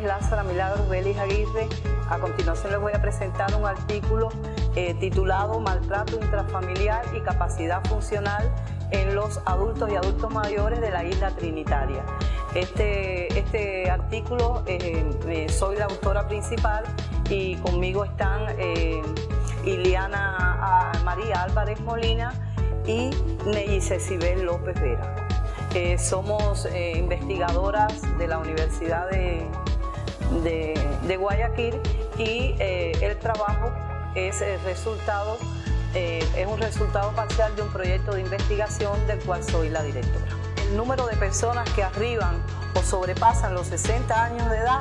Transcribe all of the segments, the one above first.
Lázara Milagros Vélez Aguirre. A continuación les voy a presentar un artículo titulado Maltrato intrafamiliar y capacidad funcional en los adultos y adultos mayores de la isla Trinitaria. Este artículo, soy la autora principal y conmigo están Iliana María Álvarez Molina y Neyi Cecibel López Vera. Somos investigadoras de la Universidad de Guayaquil y el trabajo es un resultado parcial de un proyecto de investigación del cual soy la directora. El número de personas que arriban o sobrepasan los 60 años de edad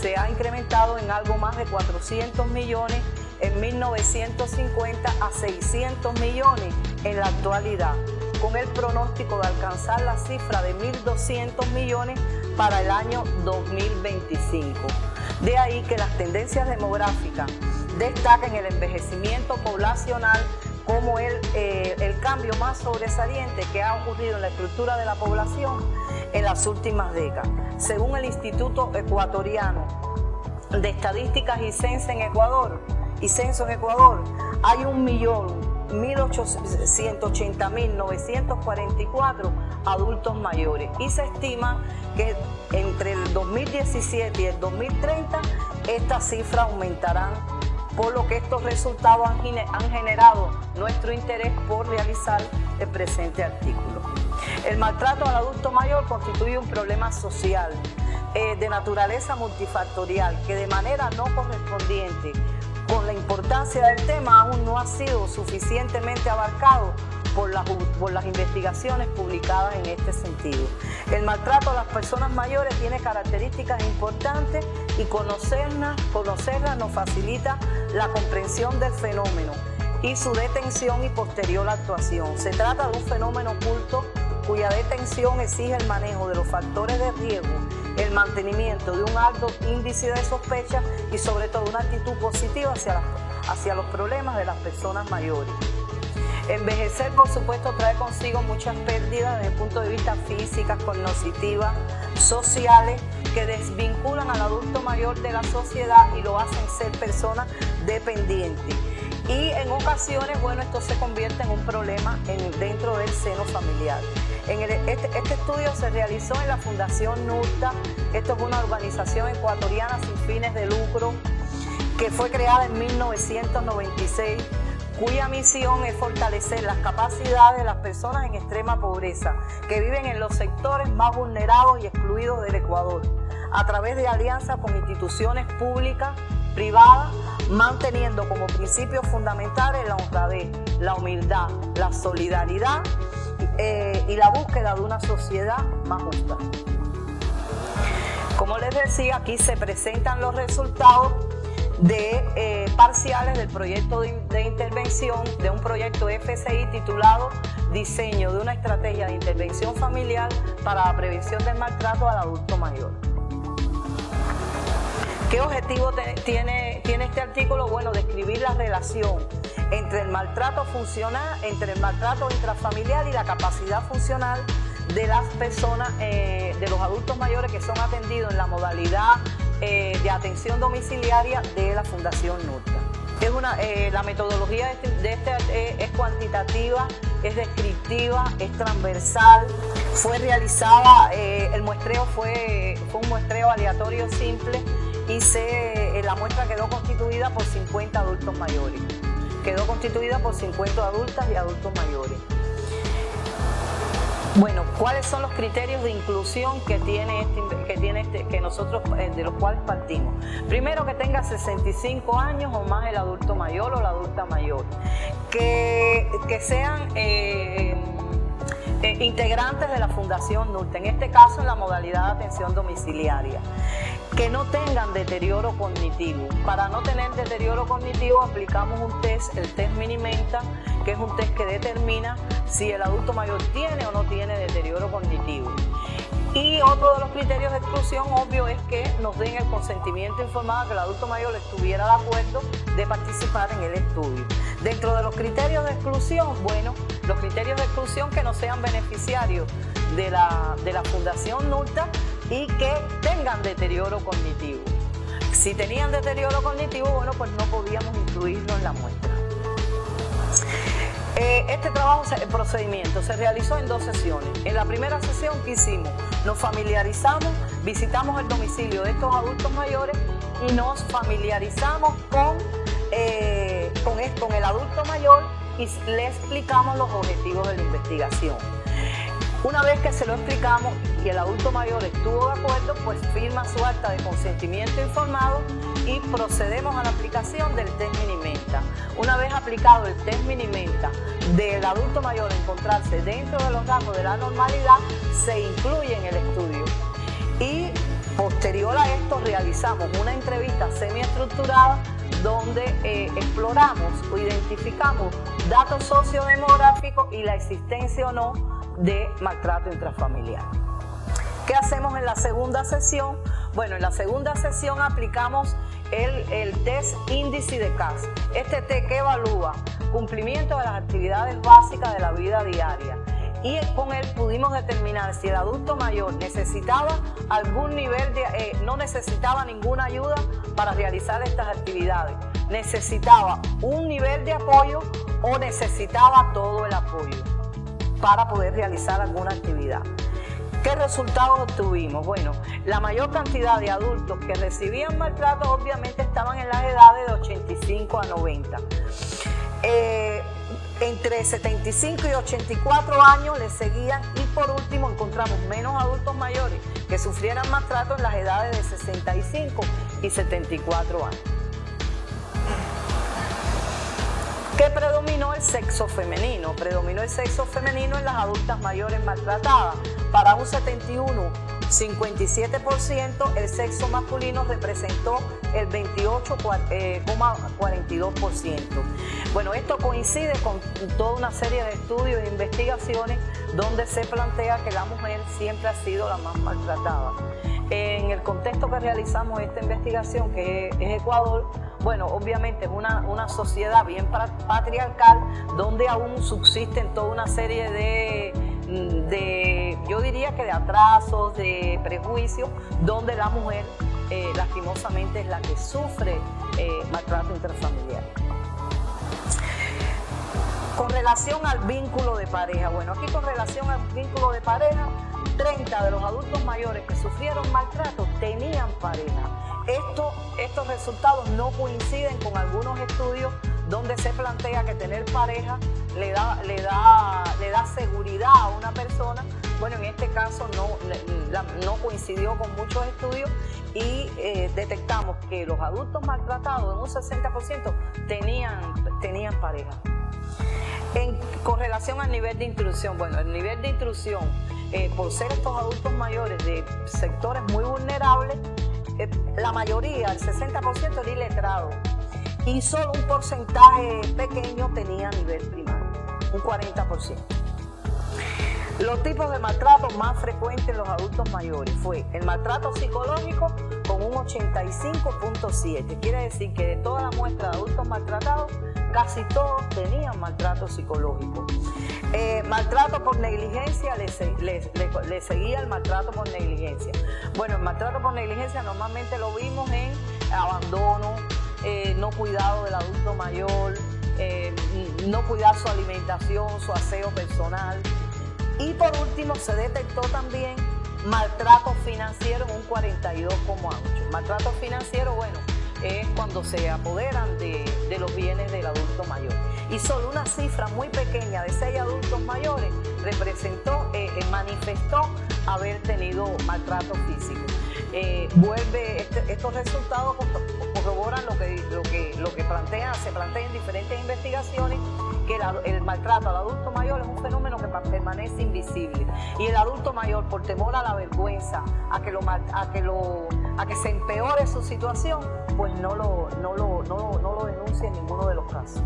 se ha incrementado en algo más de 400 millones en 1950 a 600 millones en la actualidad, con el pronóstico de alcanzar la cifra de 1.200 millones para el año 2025. De ahí que las tendencias demográficas destacan el envejecimiento poblacional como el cambio más sobresaliente que ha ocurrido en la estructura de la población en las últimas décadas. Según el Instituto Ecuatoriano de Estadísticas y Censo en Ecuador, hay 1.880.944 adultos mayores y se estima que entre el 2017 y el 2030 estas cifras aumentarán, por lo que estos resultados han generado nuestro interés por realizar el presente artículo. El maltrato al adulto mayor constituye un problema social de naturaleza multifactorial que de manera no correspondiente con la importancia del tema aún no ha sido suficientemente abarcado por las investigaciones publicadas en este sentido. El maltrato a las personas mayores tiene características importantes y conocerlas nos facilita la comprensión del fenómeno y su detención y posterior actuación. Se trata de un fenómeno oculto cuya detención exige el manejo de los factores de riesgo, el mantenimiento de un alto índice de sospecha y sobre todo una actitud positiva hacia los problemas de las personas mayores. Envejecer, por supuesto, trae consigo muchas pérdidas desde el punto de vista físicas, cognitivas, sociales, que desvinculan al adulto mayor de la sociedad y lo hacen ser personas dependientes. Y en ocasiones, bueno, esto se convierte en un problema dentro del seno familiar. Este estudio se realizó en la Fundación NURTA. Esto es una organización ecuatoriana sin fines de lucro que fue creada en 1996, cuya misión es fortalecer las capacidades de las personas en extrema pobreza que viven en los sectores más vulnerados y excluidos del Ecuador, a través de alianzas con instituciones públicas, privadas, manteniendo como principios fundamentales la honradez, la humildad, la solidaridad y la búsqueda de una sociedad más justa. Como les decía, aquí se presentan los resultados parciales del proyecto de intervención de un proyecto FCI titulado Diseño de una estrategia de intervención familiar para la prevención del maltrato al adulto mayor. ¿Qué objetivo tiene este artículo? Bueno, describir la relación entre el maltrato intrafamiliar y la capacidad funcional de las personas, de los adultos mayores que son atendidos en la modalidad de atención domiciliaria de la Fundación NURTA. La metodología es cuantitativa, es descriptiva, es transversal. Fue realizada, el muestreo fue un muestreo aleatorio simple y la muestra quedó constituida por 50 adultos mayores. Quedó constituida por 50 adultas y adultos mayores. Bueno, ¿cuáles son los criterios de inclusión que nosotros de los cuales partimos? Primero, que tenga 65 años o más el adulto mayor o la adulta mayor, que sean integrantes de la Fundación NURTA, en este caso en la modalidad de atención domiciliaria, que no tengan deterioro cognitivo. Para no tener deterioro cognitivo aplicamos un test, el test Minimenta, que es un test que determina si el adulto mayor tiene o no tiene deterioro cognitivo. Y otro de los criterios de exclusión, obvio, es que nos den el consentimiento informado, que el adulto mayor estuviera de acuerdo de participar en el estudio. Dentro de los criterios de exclusión, bueno, los criterios de exclusión que no sean beneficiarios de la Fundación NURTA, y que tengan deterioro cognitivo. Si tenían deterioro cognitivo, bueno, pues no podíamos incluirlo en la muestra. Este el procedimiento se realizó en 2 sesiones. En la primera sesión, ¿qué hicimos? Nos familiarizamos, visitamos el domicilio de estos adultos mayores y nos familiarizamos con el adulto mayor y le explicamos los objetivos de la investigación. Una vez que se lo explicamos y el adulto mayor estuvo de acuerdo, pues firma su acta de consentimiento informado y procedemos a la aplicación del test Mini-Menta. Una vez aplicado el test Mini-Menta del adulto mayor encontrarse dentro de los rangos de la normalidad, se incluye en el estudio. Y posterior a esto realizamos una entrevista semiestructurada donde exploramos o identificamos datos sociodemográficos y la existencia o no de maltrato intrafamiliar. ¿Qué hacemos en la segunda sesión? Bueno, en la segunda sesión aplicamos el test índice de CAS. Este test que evalúa cumplimiento de las actividades básicas de la vida diaria. Y con él pudimos determinar si el adulto mayor necesitaba algún nivel de, no necesitaba ninguna ayuda para realizar estas actividades, necesitaba un nivel de apoyo o necesitaba todo el apoyo para poder realizar alguna actividad. ¿Qué resultados obtuvimos? Bueno, la mayor cantidad de adultos que recibían maltrato obviamente estaban en las edades de 85 a 90. Entre 75 y 84 años le seguían y por último encontramos menos adultos mayores que sufrieran maltrato en las edades de 65 y 74 años. ¿Qué predominó? El sexo femenino. Predominó el sexo femenino en las adultas mayores maltratadas. Para un 57%, el sexo masculino representó el 28,42%. Bueno, esto coincide con toda una serie de estudios e investigaciones donde se plantea que la mujer siempre ha sido la más maltratada. En el contexto que realizamos esta investigación, que es Ecuador, bueno, obviamente es una sociedad bien patriarcal donde aún subsisten toda una serie de yo diría que de atrasos, de prejuicios, donde la mujer lastimosamente es la que sufre maltrato intrafamiliar. Con relación al vínculo de pareja, bueno, aquí con relación al vínculo de pareja, 30 de los adultos mayores que sufrieron maltrato tenían pareja. Estos resultados no coinciden con algunos estudios donde se plantea que tener pareja le da seguridad a una persona. Bueno, en este caso no coincidió con muchos estudios y detectamos que los adultos maltratados en un 60% tenían pareja. Con relación al nivel de intrusión, bueno, el nivel de intrusión, por ser estos adultos mayores de sectores muy vulnerables, la mayoría, el 60% era iletrado y solo un porcentaje pequeño tenía nivel primario, un 40%. Los tipos de maltrato más frecuentes en los adultos mayores fue el maltrato psicológico con un 85,7. Quiere decir que de toda la muestra de adultos maltratados, casi todos tenían maltrato psicológico. Maltrato por negligencia, le seguía el maltrato por negligencia. Bueno, el maltrato por negligencia normalmente lo vimos en abandono, no cuidado del adulto mayor, no cuidar su alimentación, su aseo personal. Y por último se detectó también maltrato financiero en un 42,8. Maltrato financiero, bueno, es cuando se apoderan de los bienes del adulto mayor. Y solo una cifra muy pequeña de 6 adultos mayores manifestó haber tenido maltrato físico. Estos resultados corroboran lo que se plantea en diferentes investigaciones, que el maltrato al adulto mayor es un fenómeno que permanece invisible y el adulto mayor, por temor a la vergüenza, a que se empeore su situación, pues no lo denuncia en ninguno de los casos.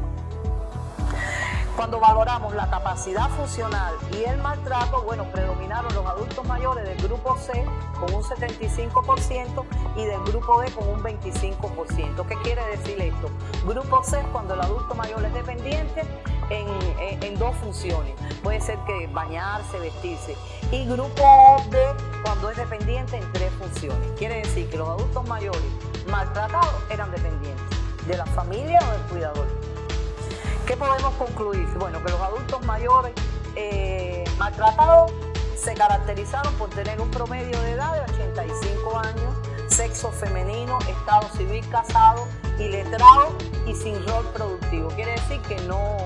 Cuando valoramos la capacidad funcional y el maltrato, bueno, predominaron los adultos mayores del grupo C con un 75% y del grupo D con un 25%. ¿Qué quiere decir esto? Grupo C es cuando el adulto mayor es dependiente en 2 funciones. Puede ser que bañarse, vestirse. Y grupo D cuando es dependiente en 3 funciones. Quiere decir que los adultos mayores maltratados eran dependientes de la familia o del cuidador. ¿Qué podemos concluir? Bueno, que los adultos mayores maltratados se caracterizaron por tener un promedio de edad de 85 años, sexo femenino, estado civil casado, iletrado y sin rol productivo. Quiere decir que no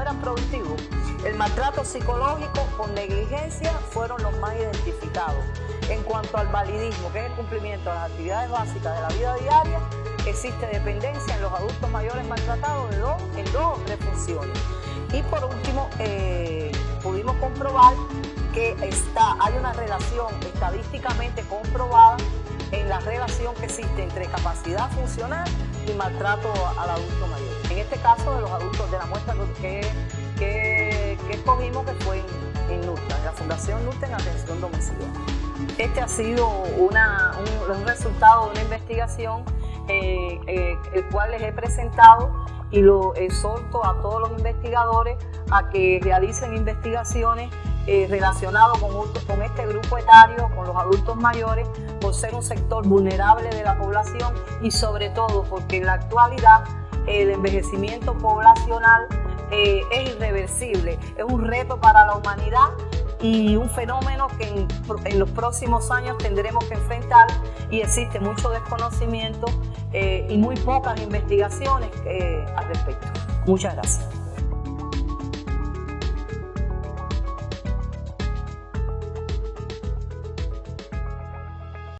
eran productivos. El maltrato psicológico por negligencia fueron los más identificados. En cuanto al validismo, que es el cumplimiento de las actividades básicas de la vida diaria, existe dependencia en los adultos mayores maltratados en 2 o 3 funciones. Y por último, pudimos comprobar que hay una relación estadísticamente comprobada en la relación que existe entre capacidad funcional y maltrato al adulto mayor. En este caso de los adultos de la muestra que escogimos, que fue en NURTA, en la Fundación NURTA en Atención Domiciliaria. Este ha sido un resultado de una investigación el cual les he presentado, y lo exhorto a todos los investigadores a que realicen investigaciones relacionadas con este grupo etario, con los adultos mayores, por ser un sector vulnerable de la población y sobre todo porque en la actualidad el envejecimiento poblacional es irreversible, es un reto para la humanidad y un fenómeno que en los próximos años tendremos que enfrentar, y existe mucho desconocimiento y muy pocas investigaciones al respecto. Muchas gracias.